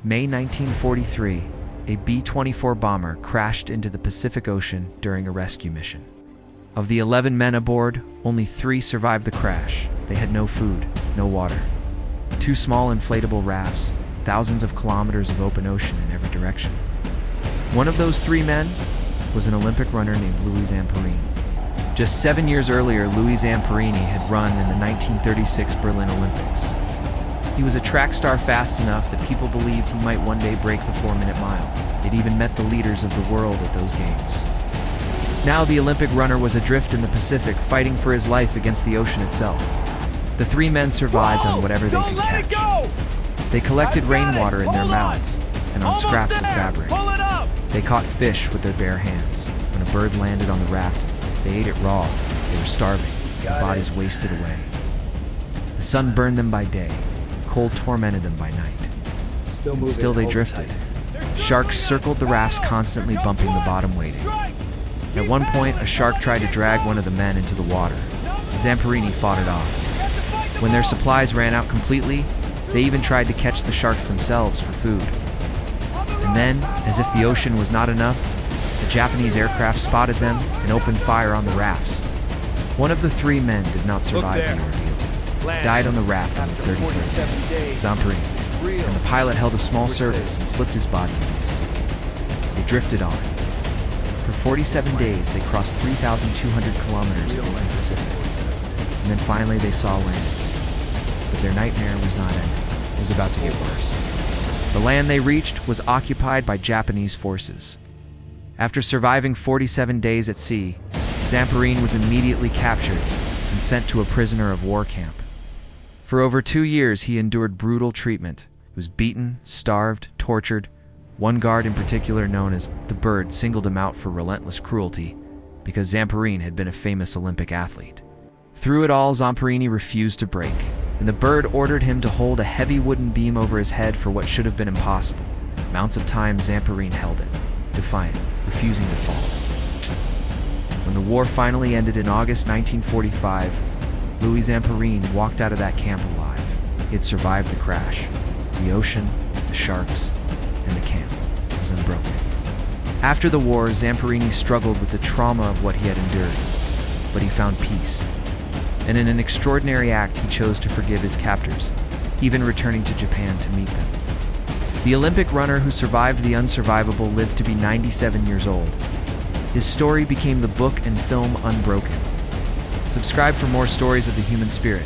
May 1943, a B-24 bomber crashed into the Pacific Ocean during a rescue mission. Of the 11 men aboard, only 3 survived the crash. They had no food, no water. 2 small inflatable rafts, thousands of kilometers of open ocean in every direction. One of those 3 men was an Olympic runner named Louis Zamperini. Just 7 years earlier, Louis Zamperini had run in the 1936 Berlin Olympics. He was a track star fast enough that people believed he might one day break the 4-minute mile. He'd even met the leaders of the world at those games. Now the Olympic runner was adrift in the Pacific, fighting for his life against the ocean itself. The 3 men survived on whatever they could catch. They collected rainwater in their mouths and on scraps of fabric. They caught fish with their bare hands. When a bird landed on the raft, they ate it raw. They were starving, their bodies wasted away. The sun burned them by day, cold tormented them by night. And still they drifted. Sharks circled the rafts, constantly bumping the bottom, waiting. At one point, a shark tried to drag one of the men into the water. Zamperini fought it off. When their supplies ran out completely, they even tried to catch the sharks themselves for food. And then, as if the ocean was not enough, a Japanese aircraft spotted them and opened fire on the rafts. One of the 3 men did not survive the ordeal. He died on the raft on the 33rd day. Zamperini, and the pilot held a small service and slipped his body into the sea. They drifted on. For 47 days, they crossed 3,200 kilometers of the Pacific. And then finally they saw land. But their nightmare was not ending. It was about to get worse. The land they reached was occupied by Japanese forces. After surviving 47 days at sea, Zamperini was immediately captured and sent to a prisoner of war camp. For over 2 years, he endured brutal treatment. He was beaten, starved, tortured. One guard in particular, known as the Bird, singled him out for relentless cruelty because Zamperini had been a famous Olympic athlete. Through it all, Zamperini refused to break, and the Bird ordered him to hold a heavy wooden beam over his head for what should have been impossible. Mounts of time, Zamperini held it, defiant, refusing to fall. When the war finally ended in August 1945, Louis Zamperini walked out of that camp alive. He had survived the crash. The ocean, the sharks, and the camp was unbroken. After the war, Zamperini struggled with the trauma of what he had endured, but he found peace. And in an extraordinary act, he chose to forgive his captors, even returning to Japan to meet them. The Olympic runner who survived the unsurvivable lived to be 97 years old. His story became the book and film Unbroken. Subscribe for more stories of the human spirit.